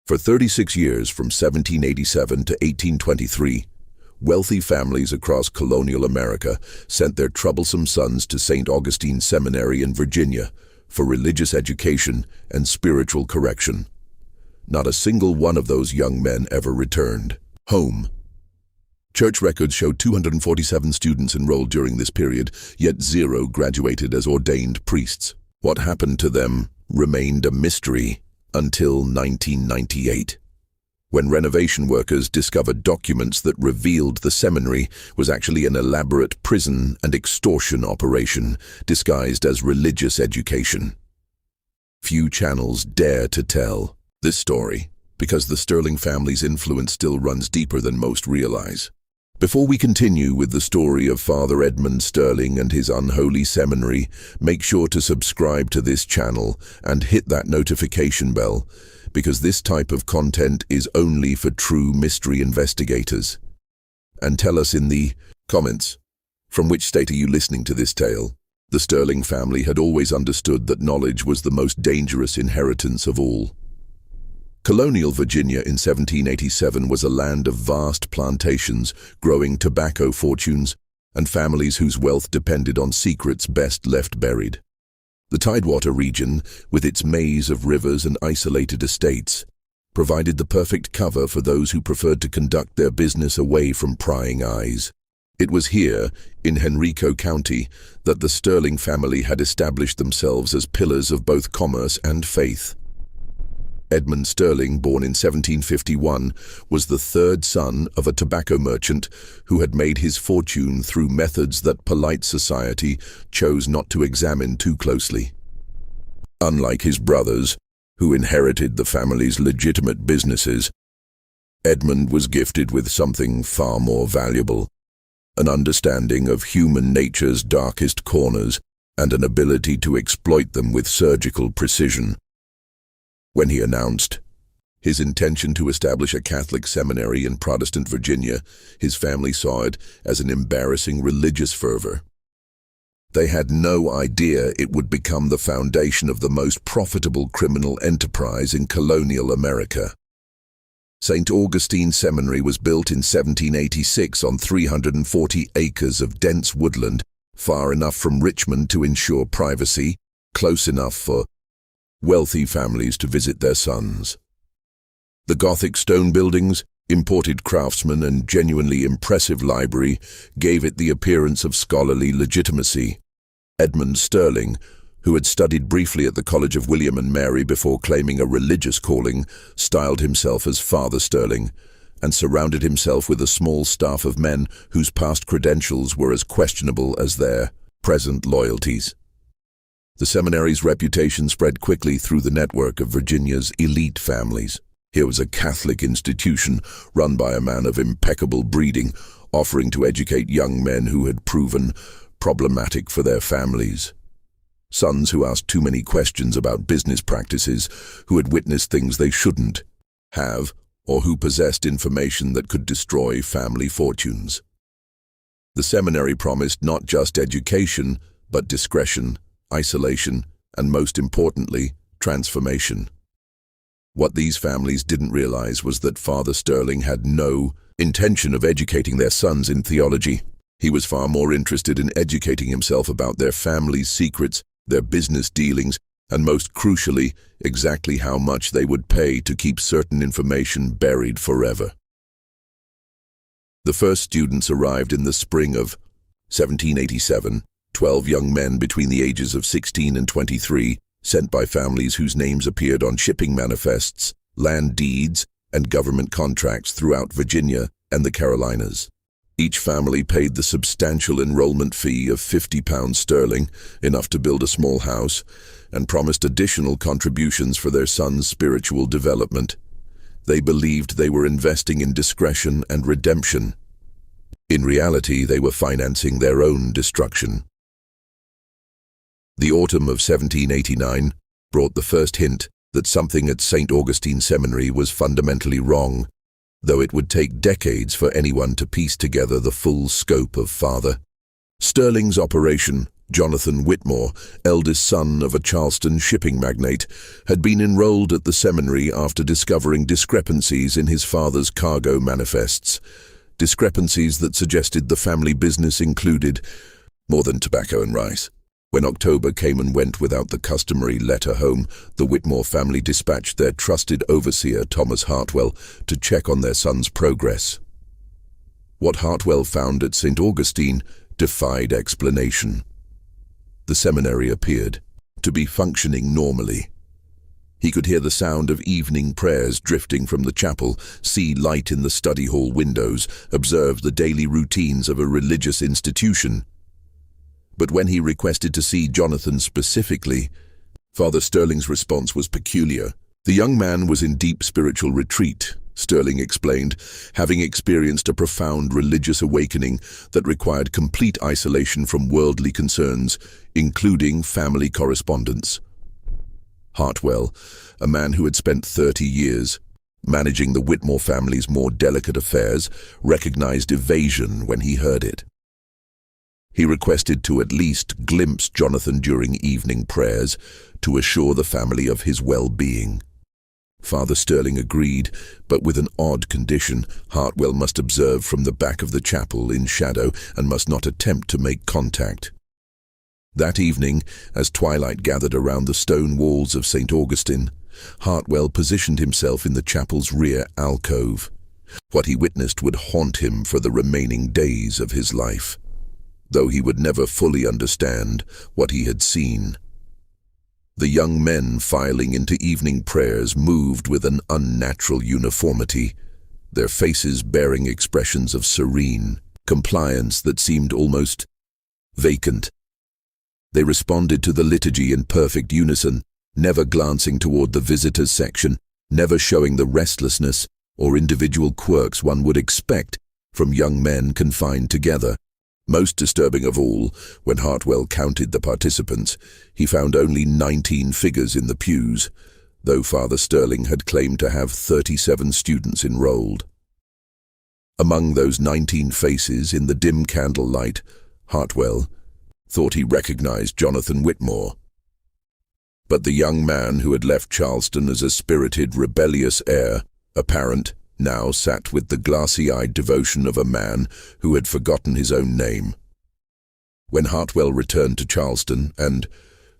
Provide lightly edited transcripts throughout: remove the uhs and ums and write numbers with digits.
For 36 years, from 1787 to 1823, wealthy families across colonial America sent their troublesome sons to St. Augustine Seminary in Virginia for religious education and spiritual correction. Not a single one of those young men ever returned home. Church records show 247 students enrolled during this period, yet 0 graduated as ordained priests. What happened to them remained a mystery until 1998, when renovation workers discovered documents that revealed the seminary was actually an elaborate prison and extortion operation disguised as religious education. Few channels dare to tell this story because the Sterling family's influence still runs deeper than most realize. Before we continue with the story of Father Edmund Sterling and his unholy seminary, make sure to subscribe to this channel and hit that notification bell, because this type of content is only for true mystery investigators. And tell us in the comments, from which state are you listening to this tale? The Sterling family had always understood that knowledge was the most dangerous inheritance of all. Colonial Virginia in 1787 was a land of vast plantations, growing tobacco fortunes, and families whose wealth depended on secrets best left buried. The Tidewater region, with its maze of rivers and isolated estates, provided the perfect cover for those who preferred to conduct their business away from prying eyes. It was here, in Henrico County, that the Sterling family had established themselves as pillars of both commerce and faith. Edmund Sterling, born in 1751, was the third son of a tobacco merchant who had made his fortune through methods that polite society chose not to examine too closely. Unlike his brothers, who inherited the family's legitimate businesses, Edmund was gifted with something far more valuable: an understanding of human nature's darkest corners and an ability to exploit them with surgical precision. When he announced his intention to establish a Catholic seminary in Protestant Virginia, his family saw it as an embarrassing religious fervor. They had no idea it would become the foundation of the most profitable criminal enterprise in colonial America. St. Augustine Seminary was built in 1786 on 340 acres of dense woodland, far enough from Richmond to ensure privacy, close enough for wealthy families to visit their sons. The Gothic stone buildings, imported craftsmen, and genuinely impressive library gave it the appearance of scholarly legitimacy. Edmund Sterling, who had studied briefly at the College of William and Mary before claiming a religious calling, styled himself as Father Sterling, and surrounded himself with a small staff of men whose past credentials were as questionable as their present loyalties. The seminary's reputation spread quickly through the network of Virginia's elite families. Here was a Catholic institution run by a man of impeccable breeding, offering to educate young men who had proven problematic for their families. Sons who asked too many questions about business practices, who had witnessed things they shouldn't have, or who possessed information that could destroy family fortunes. The seminary promised not just education, but discretion, isolation, and most importantly, transformation. What these families didn't realize was that Father Sterling had no intention of educating their sons in theology. He was far more interested in educating himself about their family's secrets, their business dealings, and most crucially, exactly how much they would pay to keep certain information buried forever. The first students arrived in the spring of 1787, 12 young men between the ages of 16 and 23, sent by families whose names appeared on shipping manifests, land deeds, and government contracts throughout Virginia and the Carolinas. Each family paid the substantial enrollment fee of £50 sterling, enough to build a small house, and promised additional contributions for their son's spiritual development. They believed they were investing in discretion and redemption. In reality, they were financing their own destruction. The autumn of 1789 brought the first hint that something at St. Augustine Seminary was fundamentally wrong, though it would take decades for anyone to piece together the full scope of Father Sterling's operation. Jonathan Whitmore, eldest son of a Charleston shipping magnate, had been enrolled at the seminary after discovering discrepancies in his father's cargo manifests. Discrepancies that suggested the family business included more than tobacco and rice. When October came and went without the customary letter home, the Whitmore family dispatched their trusted overseer, Thomas Hartwell, to check on their son's progress. What Hartwell found at St. Augustine defied explanation. The seminary appeared to be functioning normally. He could hear the sound of evening prayers drifting from the chapel, see light in the study hall windows, observe the daily routines of a religious institution. But when he requested to see Jonathan specifically, Father Sterling's response was peculiar. The young man was in deep spiritual retreat, Sterling explained, having experienced a profound religious awakening that required complete isolation from worldly concerns, including family correspondence. Hartwell, a man who had spent 30 years managing the Whitmore family's more delicate affairs, recognized evasion when he heard it. He requested to at least glimpse Jonathan during evening prayers to assure the family of his well-being. Father Sterling agreed, but with an odd condition. Hartwell must observe from the back of the chapel in shadow and must not attempt to make contact. That evening, as twilight gathered around the stone walls of St. Augustine, Hartwell positioned himself in the chapel's rear alcove. What he witnessed would haunt him for the remaining days of his life, though he would never fully understand what he had seen. The young men filing into evening prayers moved with an unnatural uniformity, their faces bearing expressions of serene compliance that seemed almost vacant. They responded to the liturgy in perfect unison, never glancing toward the visitors section, never showing the restlessness or individual quirks one would expect from young men confined together. Most disturbing of all, when Hartwell counted the participants, he found only 19 figures in the pews, though Father Sterling had claimed to have 37 students enrolled. Among those 19 faces in the dim candlelight, Hartwell thought he recognized Jonathan Whitmore. But the young man who had left Charleston as a spirited, rebellious heir apparent now sat with the glassy-eyed devotion of a man who had forgotten his own name. When Hartwell returned to Charleston and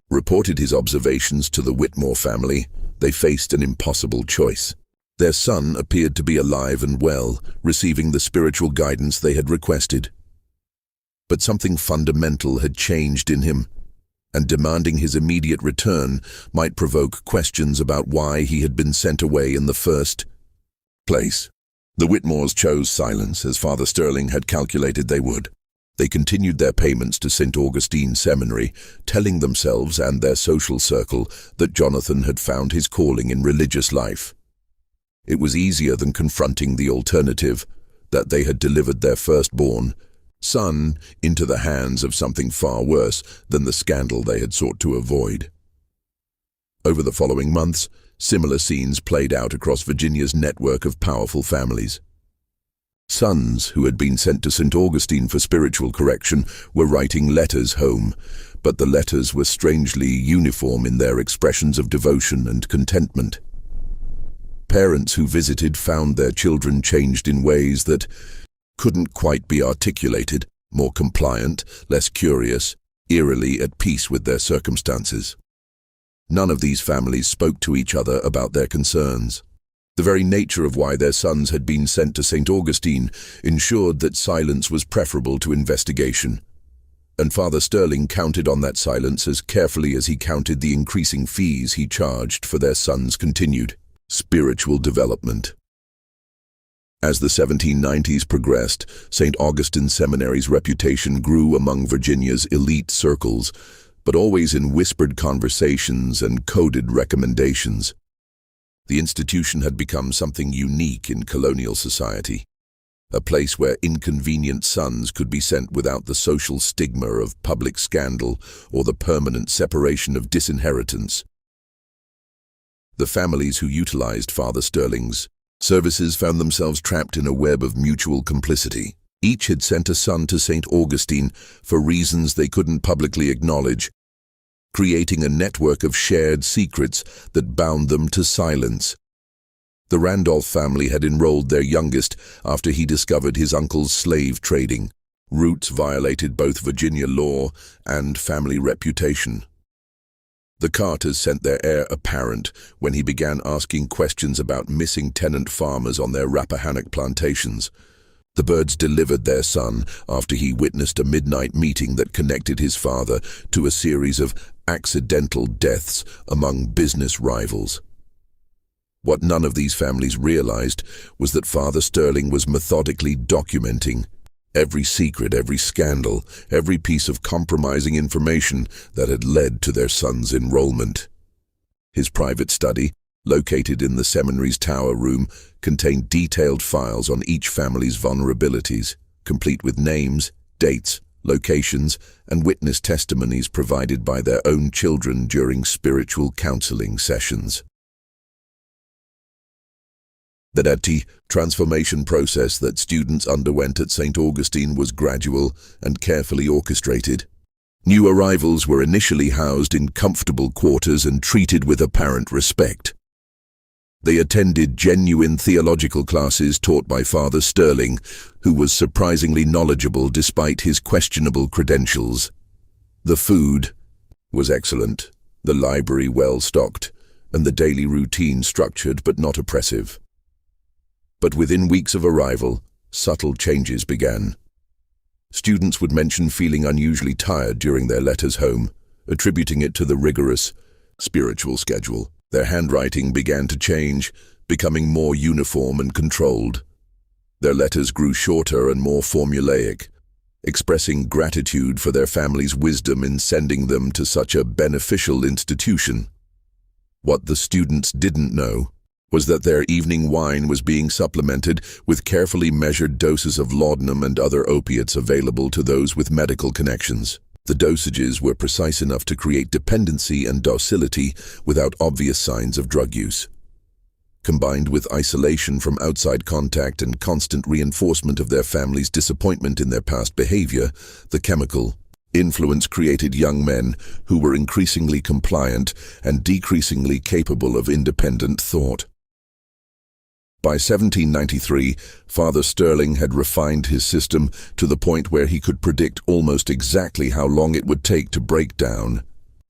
reported his observations to the Whitmore family, they faced an impossible choice. Their son appeared to be alive and well, receiving the spiritual guidance they had requested. But something fundamental had changed in him, and demanding his immediate return might provoke questions about why he had been sent away in the first place. The Whitmores chose silence, as Father Sterling had calculated they would. They continued their payments to St. Augustine Seminary, telling themselves and their social circle that Jonathan had found his calling in religious life. It was easier than confronting the alternative, that they had delivered their firstborn son into the hands of something far worse than the scandal they had sought to avoid. Over the following months, similar scenes played out across Virginia's network of powerful families. Sons who had been sent to St. Augustine for spiritual correction were writing letters home, but the letters were strangely uniform in their expressions of devotion and contentment. Parents who visited found their children changed in ways that couldn't quite be articulated, more compliant, less curious, eerily at peace with their circumstances. None of these families spoke to each other about their concerns. The very nature of why their sons had been sent to St. Augustine ensured that silence was preferable to investigation. And Father Sterling counted on that silence as carefully as he counted the increasing fees he charged for their sons' continued spiritual development. As the 1790s progressed, St. Augustine Seminary's reputation grew among Virginia's elite circles, but always in whispered conversations and coded recommendations. The institution had become something unique in colonial society, a place where inconvenient sons could be sent without the social stigma of public scandal or the permanent separation of disinheritance. The families who utilized Father Sterling's services found themselves trapped in a web of mutual complicity. Each had sent a son to St. Augustine for reasons they couldn't publicly acknowledge, creating a network of shared secrets that bound them to silence. The Randolph family had enrolled their youngest after he discovered his uncle's slave trading. Routes violated both Virginia law and family reputation. The Carters sent their heir apparent when he began asking questions about missing tenant farmers on their Rappahannock plantations. The Birds delivered their son after he witnessed a midnight meeting that connected his father to a series of accidental deaths among business rivals. What none of these families realized was that Father Sterling was methodically documenting every secret, every scandal, every piece of compromising information that had led to their son's enrollment. His private study, located in the seminary's tower room, contained detailed files on each family's vulnerabilities, complete with names, dates, locations, and witness testimonies provided by their own children during spiritual counseling sessions. The transformation process that students underwent at St. Augustine was gradual and carefully orchestrated. New arrivals were initially housed in comfortable quarters and treated with apparent respect. They attended genuine theological classes taught by Father Sterling, who was surprisingly knowledgeable despite his questionable credentials. The food was excellent, the library well-stocked, and the daily routine structured but not oppressive. But within weeks of arrival, subtle changes began. Students would mention feeling unusually tired during their letters home, attributing it to the rigorous spiritual schedule. Their handwriting began to change, becoming more uniform and controlled. Their letters grew shorter and more formulaic, expressing gratitude for their family's wisdom in sending them to such a beneficial institution. What the students didn't know was that their evening wine was being supplemented with carefully measured doses of laudanum and other opiates available to those with medical connections. The dosages were precise enough to create dependency and docility without obvious signs of drug use. Combined with isolation from outside contact and constant reinforcement of their family's disappointment in their past behavior, the chemical influence created young men who were increasingly compliant and decreasingly capable of independent thought. By 1793, Father Sterling had refined his system to the point where he could predict almost exactly how long it would take to break down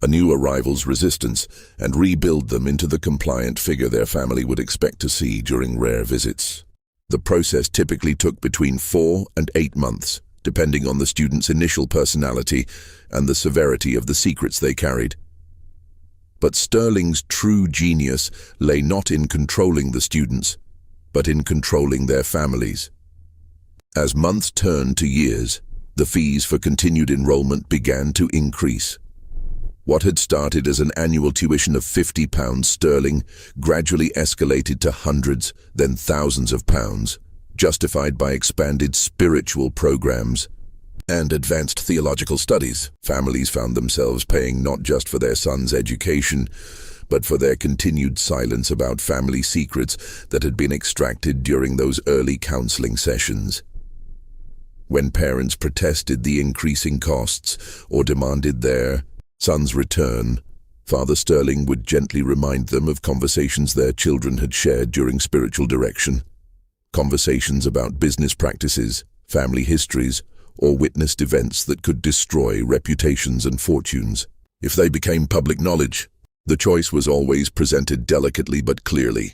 a new arrival's resistance and rebuild them into the compliant figure their family would expect to see during rare visits. The process typically took between 4 and 8 months, depending on the student's initial personality and the severity of the secrets they carried. But Sterling's true genius lay not in controlling the students, but in controlling their families. As months turned to years, the fees for continued enrollment began to increase. What had started as an annual tuition of £50 sterling gradually escalated to hundreds, then thousands of pounds, justified by expanded spiritual programs and advanced theological studies. Families found themselves paying not just for their sons' education, but for their continued silence about family secrets that had been extracted during those early counseling sessions. When parents protested the increasing costs or demanded their son's return, Father Sterling would gently remind them of conversations their children had shared during spiritual direction. Conversations about business practices, family histories, or witnessed events that could destroy reputations and fortunes. If they became public knowledge, the choice was always presented delicately but clearly: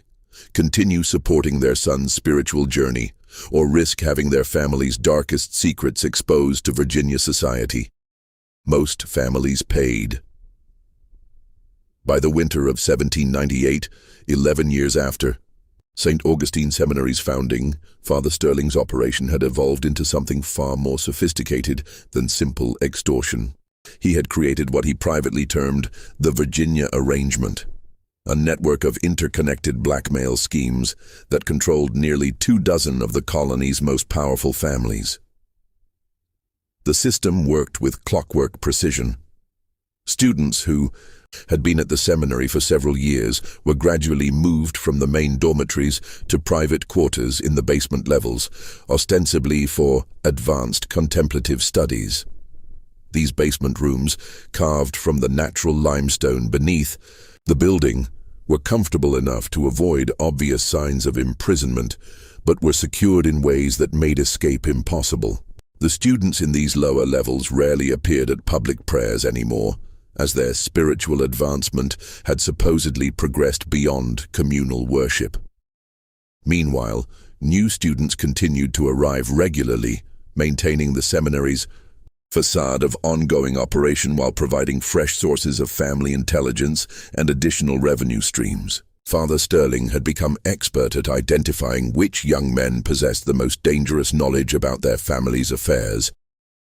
continue supporting their son's spiritual journey, or risk having their family's darkest secrets exposed to Virginia society. Most families paid. By the winter of 1798, 11 years after St. Augustine Seminary's founding, Father Sterling's operation had evolved into something far more sophisticated than simple extortion. He had created what he privately termed the Virginia Arrangement, a network of interconnected blackmail schemes that controlled nearly 24 of the colony's most powerful families. The system worked with clockwork precision. Students who, had been at the seminary for several years were gradually moved from the main dormitories to private quarters in the basement levels, ostensibly for advanced contemplative studies. These basement rooms, carved from the natural limestone beneath the building, were comfortable enough to avoid obvious signs of imprisonment, but were secured in ways that made escape impossible. The students in these lower levels rarely appeared at public prayers anymore, as their spiritual advancement had supposedly progressed beyond communal worship. Meanwhile, new students continued to arrive regularly, maintaining the seminary's facade of ongoing operation while providing fresh sources of family intelligence and additional revenue streams. Father Sterling had become expert at identifying which young men possessed the most dangerous knowledge about their family's affairs,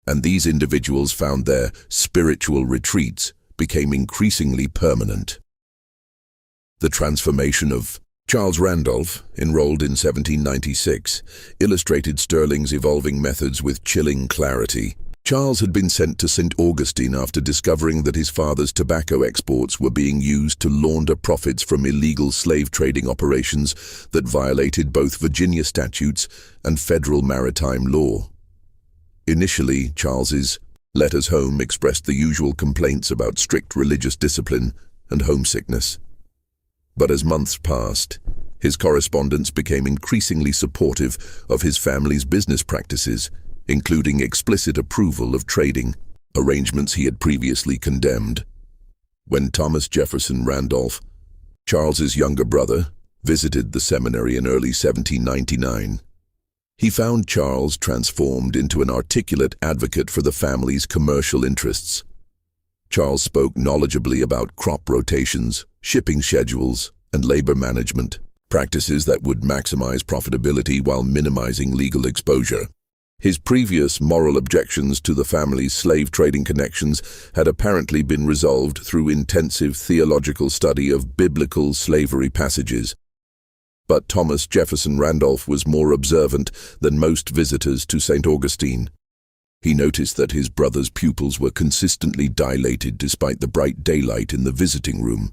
and these individuals found their spiritual retreats became increasingly permanent. The transformation of Charles Randolph, enrolled in 1796, illustrated Sterling's evolving methods with chilling clarity. Charles had been sent to St. Augustine after discovering that his father's tobacco exports were being used to launder profits from illegal slave trading operations that violated both Virginia statutes and federal maritime law. Initially, Charles's letters home expressed the usual complaints about strict religious discipline and homesickness. But as months passed, his correspondence became increasingly supportive of his family's business practices, including explicit approval of trading arrangements he had previously condemned. When Thomas Jefferson Randolph, Charles's younger brother, visited the seminary in early 1799, he found Charles transformed into an articulate advocate for the family's commercial interests. Charles spoke knowledgeably about crop rotations, shipping schedules, and labor management, practices that would maximize profitability while minimizing legal exposure. His previous moral objections to the family's slave trading connections had apparently been resolved through intensive theological study of biblical slavery passages. But Thomas Jefferson Randolph was more observant than most visitors to St. Augustine. He noticed that his brother's pupils were consistently dilated despite the bright daylight in the visiting room.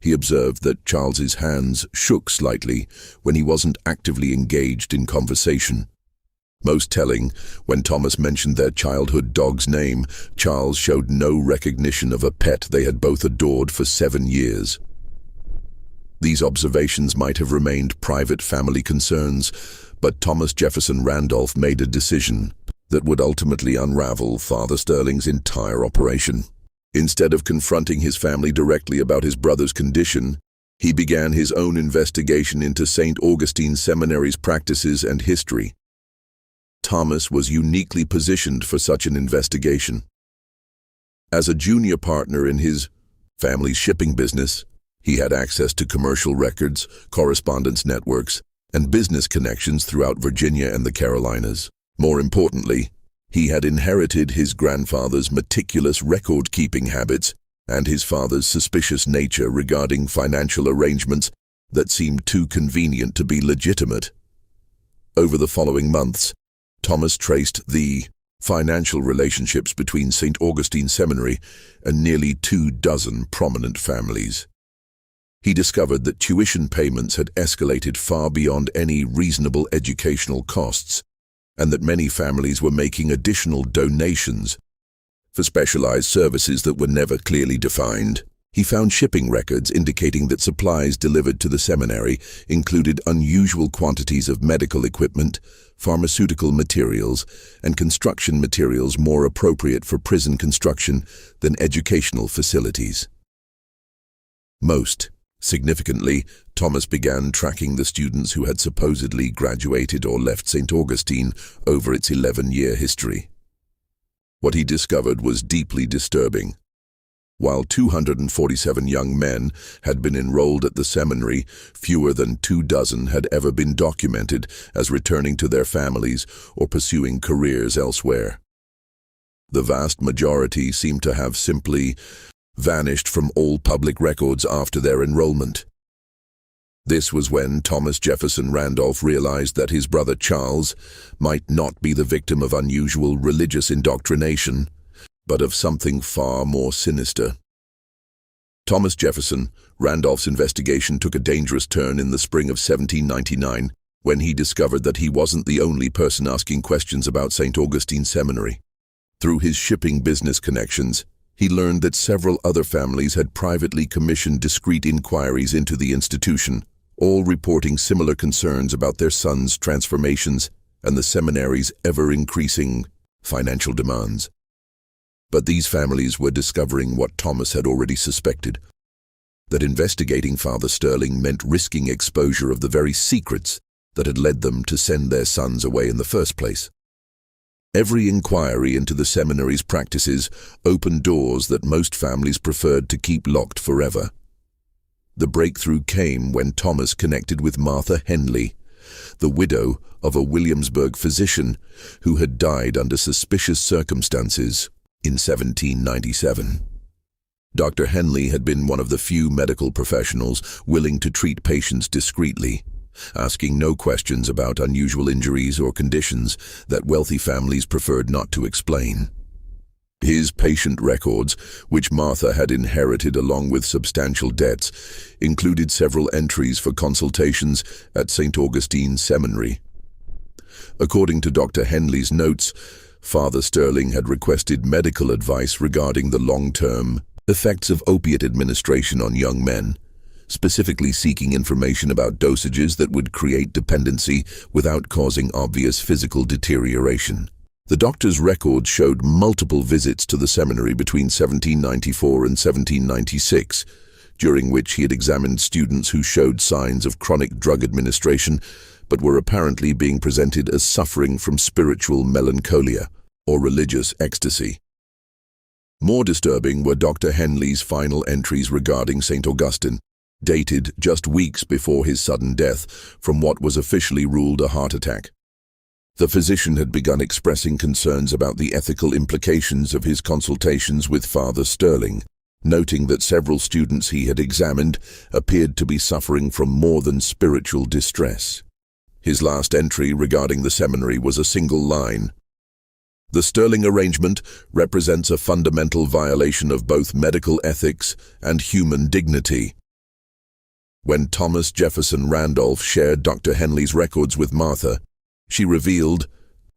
He observed that Charles's hands shook slightly when he wasn't actively engaged in conversation. Most telling, when Thomas mentioned their childhood dog's name, Charles showed no recognition of a pet they had both adored for 7 years. These observations might have remained private family concerns, but Thomas Jefferson Randolph made a decision that would ultimately unravel Father Sterling's entire operation. Instead of confronting his family directly about his brother's condition, he began his own investigation into St. Augustine Seminary's practices and history. Thomas was uniquely positioned for such an investigation. As a junior partner in his family's shipping business, he had access to commercial records, correspondence networks, and business connections throughout Virginia and the Carolinas. More importantly, he had inherited his grandfather's meticulous record-keeping habits and his father's suspicious nature regarding financial arrangements that seemed too convenient to be legitimate. Over the following months, Thomas traced the financial relationships between St. Augustine Seminary and nearly 24 prominent families. He discovered that tuition payments had escalated far beyond any reasonable educational costs, and that many families were making additional donations for specialized services that were never clearly defined. He found shipping records indicating that supplies delivered to the seminary included unusual quantities of medical equipment, pharmaceutical materials, and construction materials more appropriate for prison construction than educational facilities. Most significantly, Thomas began tracking the students who had supposedly graduated or left St. Augustine over its 11-year history. What he discovered was deeply disturbing. While 247 young men had been enrolled at the seminary, fewer than 24 had ever been documented as returning to their families or pursuing careers elsewhere. The vast majority seemed to have simply vanished from all public records after their enrollment. This was when Thomas Jefferson Randolph realized that his brother Charles might not be the victim of unusual religious indoctrination, but of something far more sinister. Thomas Jefferson Randolph's investigation took a dangerous turn in the spring of 1799 when he discovered that he wasn't the only person asking questions about St. Augustine Seminary. Through his shipping business connections, he learned that several other families had privately commissioned discreet inquiries into the institution, all reporting similar concerns about their sons' transformations and the seminary's ever-increasing financial demands. But these families were discovering what Thomas had already suspected, that investigating Father Sterling meant risking exposure of the very secrets that had led them to send their sons away in the first place. Every inquiry into the seminary's practices opened doors that most families preferred to keep locked forever. The breakthrough came when Thomas connected with Martha Henley, the widow of a Williamsburg physician who had died under suspicious circumstances in 1797. Dr. Henley had been one of the few medical professionals willing to treat patients discreetly, asking no questions about unusual injuries or conditions that wealthy families preferred not to explain. His patient records, which Martha had inherited along with substantial debts, included several entries for consultations at St. Augustine Seminary. According to Dr. Henley's notes, Father Sterling had requested medical advice regarding the long-term effects of opiate administration on young men, specifically seeking information about dosages that would create dependency without causing obvious physical deterioration. The doctor's records showed multiple visits to the seminary between 1794 and 1796, during which he had examined students who showed signs of chronic drug administration but were apparently being presented as suffering from spiritual melancholia or religious ecstasy. More disturbing were Dr. Henley's final entries regarding St. Augustine, dated just weeks before his sudden death from what was officially ruled a heart attack. The physician had begun expressing concerns about the ethical implications of his consultations with Father Sterling, noting that several students he had examined appeared to be suffering from more than spiritual distress. His last entry regarding the seminary was a single line: "The Sterling arrangement represents a fundamental violation of both medical ethics and human dignity." When Thomas Jefferson Randolph shared Dr. Henley's records with Martha, she revealed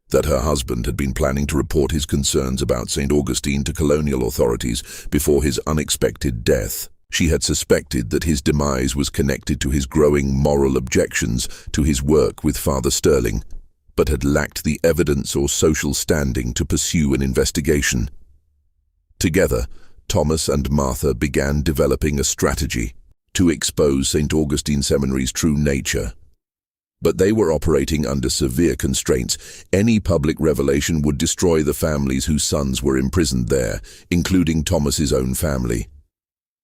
that her husband had been planning to report his concerns about St. Augustine to colonial authorities before his unexpected death. She had suspected that his demise was connected to his growing moral objections to his work with Father Sterling, but had lacked the evidence or social standing to pursue an investigation. Together, Thomas and Martha began developing a strategy to expose St. Augustine Seminary's true nature. But they were operating under severe constraints. Any public revelation would destroy the families whose sons were imprisoned there, including Thomas's own family.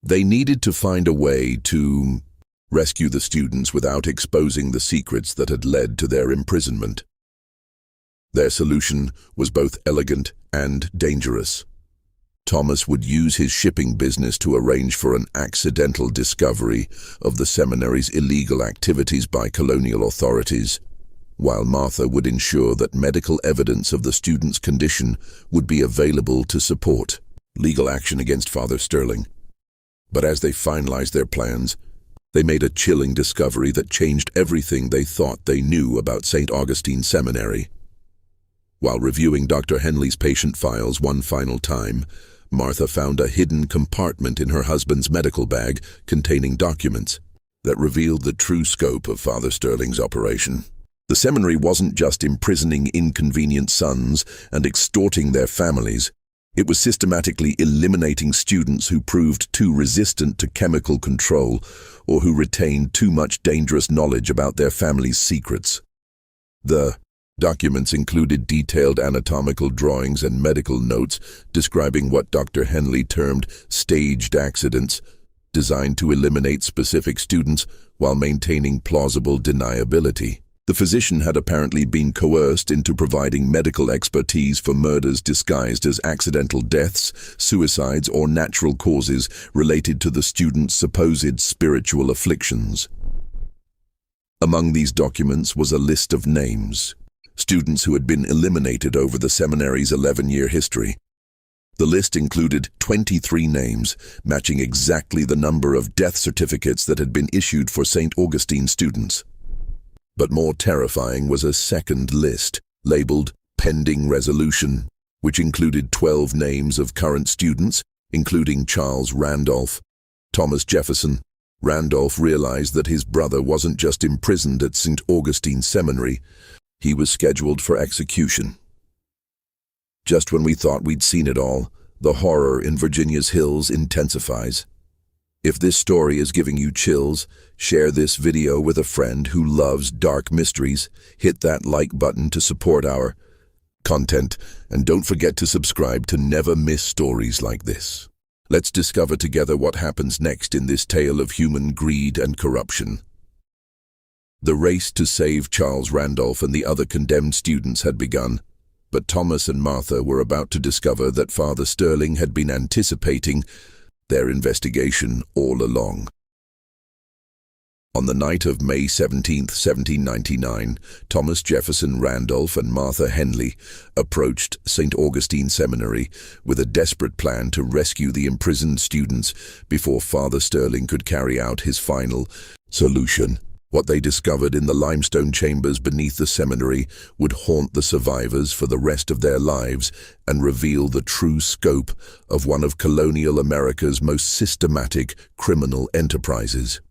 They needed to find a way to rescue the students without exposing the secrets that had led to their imprisonment. Their solution was both elegant and dangerous. Thomas would use his shipping business to arrange for an accidental discovery of the seminary's illegal activities by colonial authorities, while Martha would ensure that medical evidence of the student's condition would be available to support legal action against Father Sterling. But as they finalized their plans, they made a chilling discovery that changed everything they thought they knew about St. Augustine Seminary. While reviewing Dr. Henley's patient files one final time, Martha found a hidden compartment in her husband's medical bag containing documents that revealed the true scope of Father Sterling's operation. The seminary wasn't just imprisoning inconvenient sons and extorting their families. It was systematically eliminating students who proved too resistant to chemical control or who retained too much dangerous knowledge about their family's secrets. The documents included detailed anatomical drawings and medical notes describing what Dr. Henley termed staged accidents, designed to eliminate specific students while maintaining plausible deniability. The physician had apparently been coerced into providing medical expertise for murders disguised as accidental deaths, suicides, or natural causes related to the student's supposed spiritual afflictions. Among these documents was a list of names, students who had been eliminated over the seminary's 11-year history. The list included 23 names, matching exactly the number of death certificates that had been issued for St. Augustine students. But more terrifying was a second list, labeled Pending Resolution, which included 12 names of current students, including Charles Randolph. Thomas Jefferson. Randolph realized that his brother wasn't just imprisoned at St. Augustine Seminary, he was scheduled for execution. Just when we thought we'd seen it all, the horror in Virginia's hills intensifies. If this story is giving you chills, share this video with a friend who loves dark mysteries, hit that like button to support our content, and don't forget to subscribe to never miss stories like this. Let's discover together what happens next in this tale of human greed and corruption. The race to save Charles Randolph and the other condemned students had begun, but Thomas and Martha were about to discover that Father Sterling had been anticipating their investigation all along. On the night of May 17, 1799, Thomas Jefferson Randolph and Martha Henley approached St. Augustine Seminary with a desperate plan to rescue the imprisoned students before Father Sterling could carry out his final solution. What they discovered in the limestone chambers beneath the seminary would haunt the survivors for the rest of their lives and reveal the true scope of one of colonial America's most systematic criminal enterprises.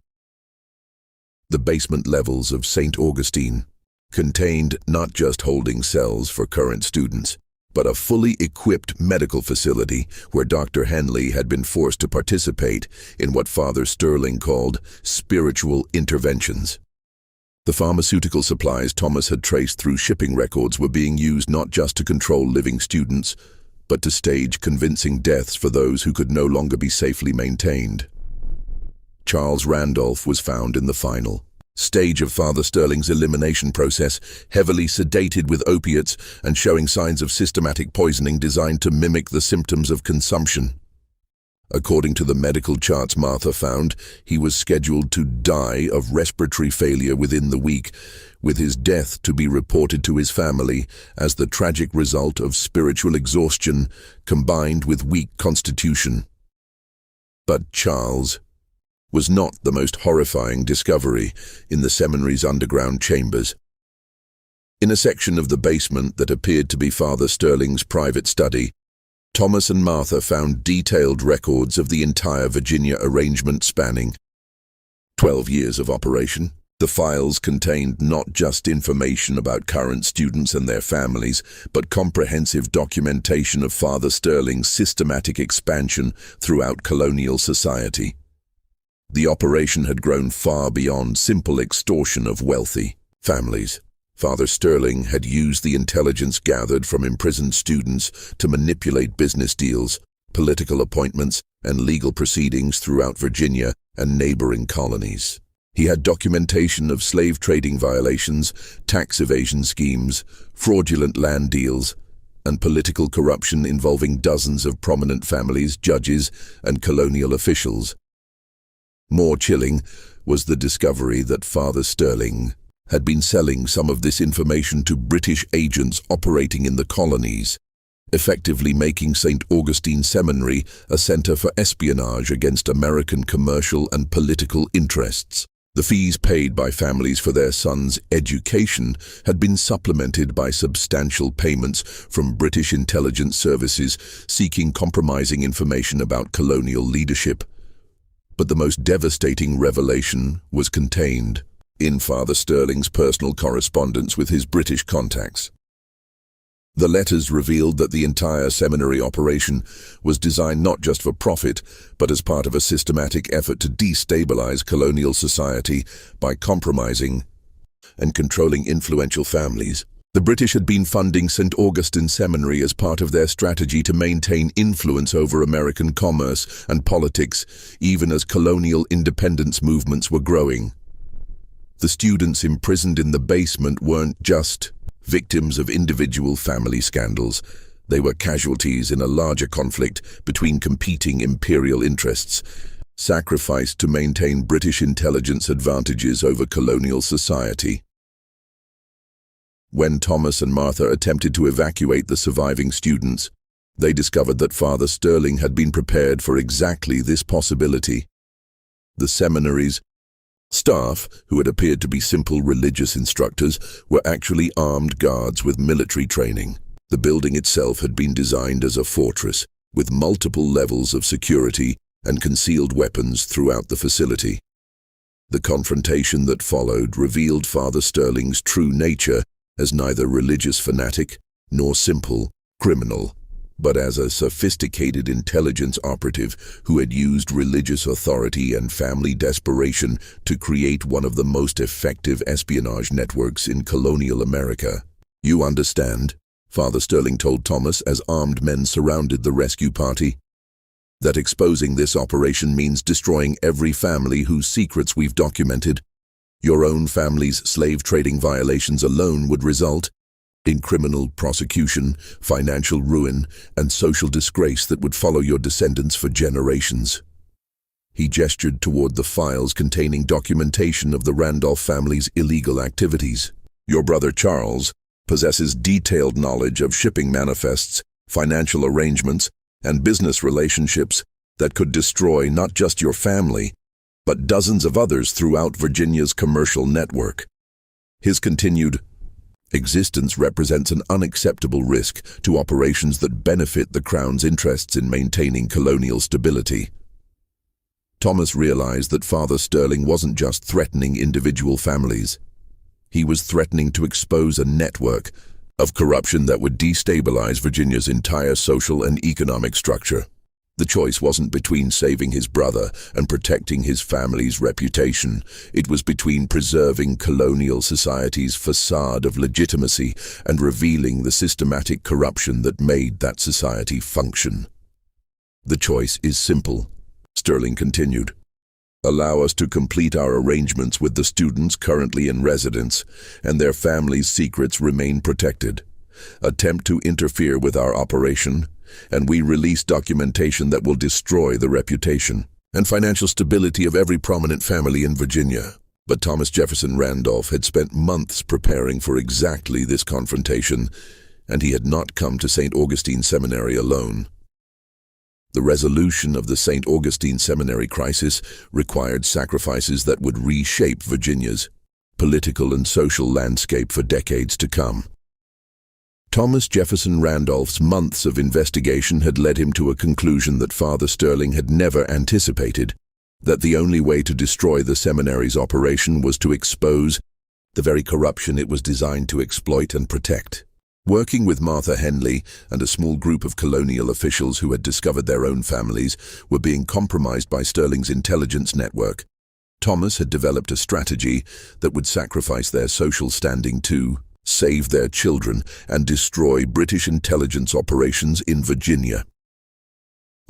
The basement levels of St. Augustine contained not just holding cells for current students, but a fully equipped medical facility where Dr. Henley had been forced to participate in what Father Sterling called spiritual interventions. The pharmaceutical supplies Thomas had traced through shipping records were being used not just to control living students, but to stage convincing deaths for those who could no longer be safely maintained. Charles Randolph was found in the final stage of Father Sterling's elimination process, heavily sedated with opiates and showing signs of systematic poisoning designed to mimic the symptoms of consumption. According to the medical charts Martha found, he was scheduled to die of respiratory failure within the week, with his death to be reported to his family as the tragic result of spiritual exhaustion combined with weak constitution. But Charles was not the most horrifying discovery in the seminary's underground chambers. In a section of the basement that appeared to be Father Sterling's private study, Thomas and Martha found detailed records of the entire Virginia arrangement spanning 12 years of operation. The files contained not just information about current students and their families, but comprehensive documentation of Father Sterling's systematic expansion throughout colonial society. The operation had grown far beyond simple extortion of wealthy families. Father Sterling had used the intelligence gathered from imprisoned students to manipulate business deals, political appointments, and legal proceedings throughout Virginia and neighboring colonies. He had documentation of slave trading violations, tax evasion schemes, fraudulent land deals, and political corruption involving dozens of prominent families, judges, and colonial officials. More chilling was the discovery that Father Sterling had been selling some of this information to British agents operating in the colonies, effectively making St. Augustine Seminary a center for espionage against American commercial and political interests. The fees paid by families for their sons' education had been supplemented by substantial payments from British intelligence services seeking compromising information about colonial leadership. But the most devastating revelation was contained in Father Sterling's personal correspondence with his British contacts. The letters revealed that the entire seminary operation was designed not just for profit, but as part of a systematic effort to destabilize colonial society by compromising and controlling influential families. The British had been funding St. Augustine Seminary as part of their strategy to maintain influence over American commerce and politics, even as colonial independence movements were growing. The students imprisoned in the basement weren't just victims of individual family scandals. They were casualties in a larger conflict between competing imperial interests, sacrificed to maintain British intelligence advantages over colonial society. When Thomas and Martha attempted to evacuate the surviving students, They discovered that Father Sterling had been prepared for exactly this possibility. The seminary's staff, who had appeared to be simple religious instructors, were actually armed guards with military training. The building itself had been designed as a fortress, with multiple levels of security and concealed weapons throughout the facility. The confrontation that followed revealed Father Sterling's true nature as neither religious fanatic nor simple criminal, but as a sophisticated intelligence operative who had used religious authority and family desperation to create one of the most effective espionage networks in colonial America. "You understand," Father Sterling told Thomas as armed men surrounded the rescue party, "that exposing this operation means destroying every family whose secrets we've documented. Your own family's slave trading violations alone would result in criminal prosecution, financial ruin, and social disgrace that would follow your descendants for generations." He gestured toward the files containing documentation of the Randolph family's illegal activities. "Your brother Charles possesses detailed knowledge of shipping manifests, financial arrangements, and business relationships that could destroy not just your family, but dozens of others throughout Virginia's commercial network. His continued existence represents an unacceptable risk to operations that benefit the Crown's interests in maintaining colonial stability." Thomas realized that Father Sterling wasn't just threatening individual families. He was threatening to expose a network of corruption that would destabilize Virginia's entire social and economic structure. The choice wasn't between saving his brother and protecting his family's reputation. It was between preserving colonial society's facade of legitimacy and revealing the systematic corruption that made that society function. "The choice is simple," Sterling continued. "Allow us to complete our arrangements with the students currently in residence, and their families' secrets remain protected. Attempt to interfere with our operation, and we release documentation that will destroy the reputation and financial stability of every prominent family in Virginia." But Thomas Jefferson Randolph had spent months preparing for exactly this confrontation, and he had not come to St. Augustine Seminary alone. The resolution of the St. Augustine Seminary crisis required sacrifices that would reshape Virginia's political and social landscape for decades to come. Thomas Jefferson Randolph's months of investigation had led him to a conclusion that Father Sterling had never anticipated, that the only way to destroy the seminary's operation was to expose the very corruption it was designed to exploit and protect. Working with Martha Henley and a small group of colonial officials who had discovered their own families were being compromised by Sterling's intelligence network, Thomas had developed a strategy that would sacrifice their social standing to save their children and destroy British intelligence operations in Virginia.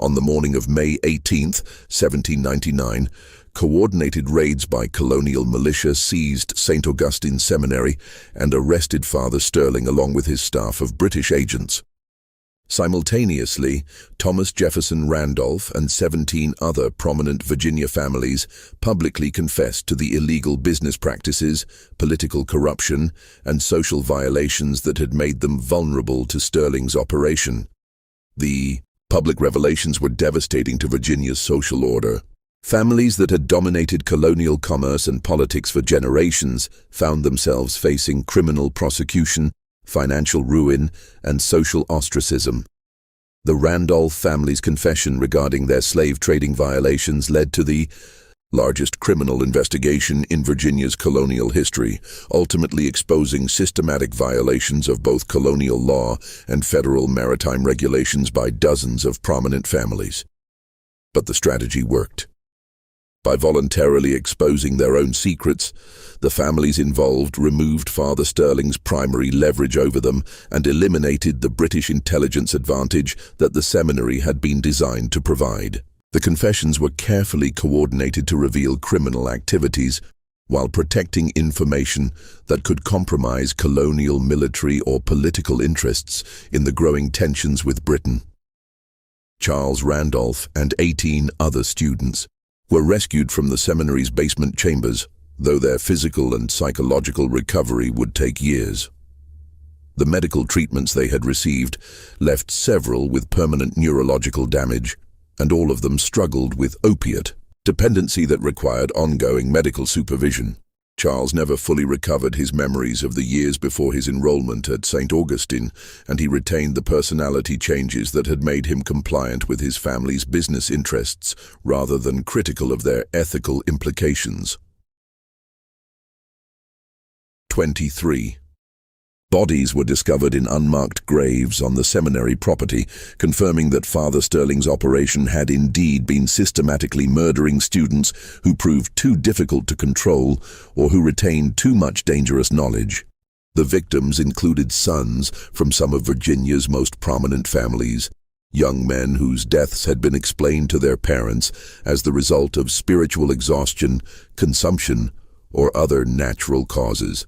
On the morning of May 18, 1799, coordinated raids by colonial militia seized St. Augustine Seminary and arrested Father Sterling along with his staff of British agents. Simultaneously, Thomas Jefferson Randolph and 17 other prominent Virginia families publicly confessed to the illegal business practices, political corruption, and social violations that had made them vulnerable to Sterling's operation. The public revelations were devastating to Virginia's social order. Families that had dominated colonial commerce and politics for generations found themselves facing criminal prosecution, financial ruin, and social ostracism. The Randolph family's confession regarding their slave trading violations led to the largest criminal investigation in Virginia's colonial history, ultimately exposing systematic violations of both colonial law and federal maritime regulations by dozens of prominent families. But the strategy worked. By voluntarily exposing their own secrets, the families involved removed Father Sterling's primary leverage over them and eliminated the British intelligence advantage that the seminary had been designed to provide. The confessions were carefully coordinated to reveal criminal activities while protecting information that could compromise colonial military or political interests in the growing tensions with Britain. Charles Randolph and 18 other students were rescued from the seminary's basement chambers, though their physical and psychological recovery would take years. The medical treatments they had received left several with permanent neurological damage, and all of them struggled with opiate dependency that required ongoing medical supervision. Charles never fully recovered his memories of the years before his enrollment at St. Augustine, and he retained the personality changes that had made him compliant with his family's business interests rather than critical of their ethical implications. 23. Bodies were discovered in unmarked graves on the seminary property, confirming that Father Sterling's operation had indeed been systematically murdering students who proved too difficult to control or who retained too much dangerous knowledge. The victims included sons from some of Virginia's most prominent families, young men whose deaths had been explained to their parents as the result of spiritual exhaustion, consumption, or other natural causes.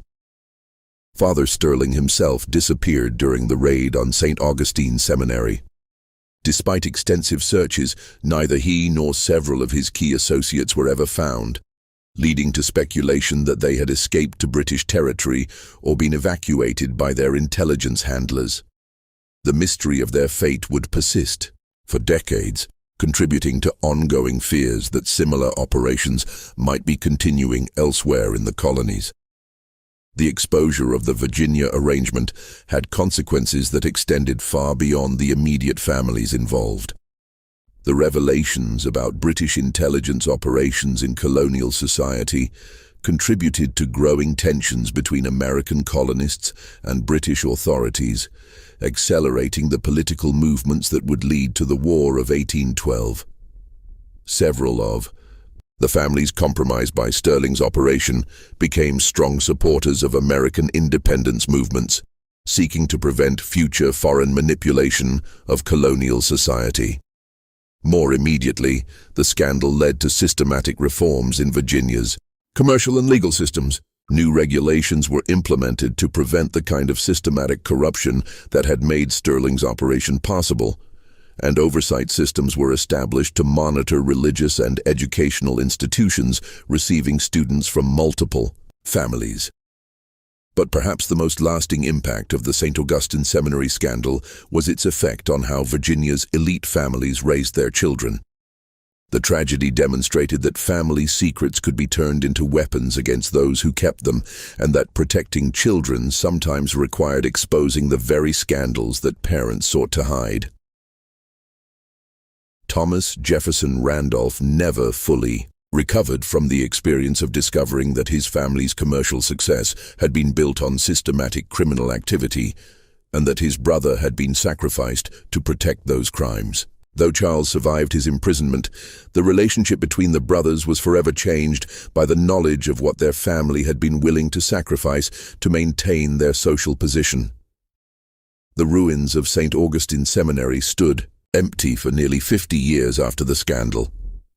Father Sterling himself disappeared during the raid on St. Augustine Seminary. Despite extensive searches, neither he nor several of his key associates were ever found, leading to speculation that they had escaped to British territory or been evacuated by their intelligence handlers. The mystery of their fate would persist for decades, contributing to ongoing fears that similar operations might be continuing elsewhere in the colonies. The exposure of the Virginia arrangement had consequences that extended far beyond the immediate families involved. The revelations about British intelligence operations in colonial society contributed to growing tensions between American colonists and British authorities, accelerating the political movements that would lead to the War of 1812. Several of the families compromised by Sterling's operation became strong supporters of American independence movements, seeking to prevent future foreign manipulation of colonial society. More immediately, the scandal led to systematic reforms in Virginia's commercial and legal systems. New regulations were implemented to prevent the kind of systematic corruption that had made Sterling's operation possible, and oversight systems were established to monitor religious and educational institutions receiving students from multiple families. But perhaps the most lasting impact of the St. Augustine Seminary scandal was its effect on how Virginia's elite families raised their children. The tragedy demonstrated that family secrets could be turned into weapons against those who kept them, and that protecting children sometimes required exposing the very scandals that parents sought to hide. Thomas Jefferson Randolph never fully recovered from the experience of discovering that his family's commercial success had been built on systematic criminal activity, and that his brother had been sacrificed to protect those crimes. Though Charles survived his imprisonment, the relationship between the brothers was forever changed by the knowledge of what their family had been willing to sacrifice to maintain their social position. The ruins of St. Augustine Seminary stood empty for nearly 50 years after the scandal,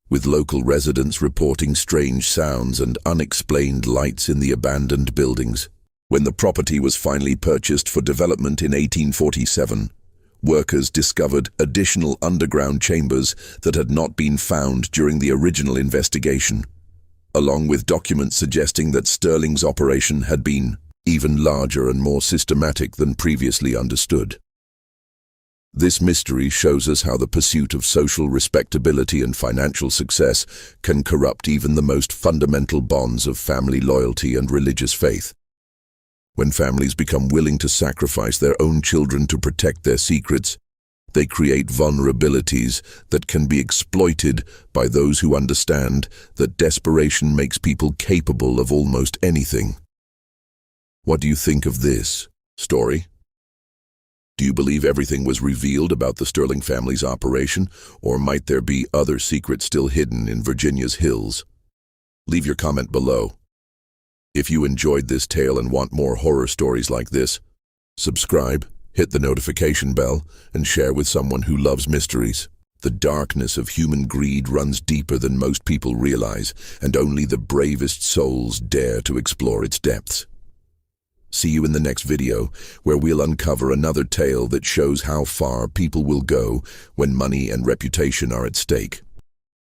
with local residents reporting strange sounds and unexplained lights in the abandoned buildings. When the property was finally purchased for development in 1847, workers discovered additional underground chambers that had not been found during the original investigation, along with documents suggesting that Sterling's operation had been even larger and more systematic than previously understood. This mystery shows us how the pursuit of social respectability and financial success can corrupt even the most fundamental bonds of family loyalty and religious faith. When families become willing to sacrifice their own children to protect their secrets, they create vulnerabilities that can be exploited by those who understand that desperation makes people capable of almost anything. What do you think of this story? Do you believe everything was revealed about the Sterling family's operation, or might there be other secrets still hidden in Virginia's hills? Leave your comment below. If you enjoyed this tale and want more horror stories like this, subscribe, hit the notification bell, and share with someone who loves mysteries. The darkness of human greed runs deeper than most people realize, and only the bravest souls dare to explore its depths. See you in the next video, where we'll uncover another tale that shows how far people will go when money and reputation are at stake.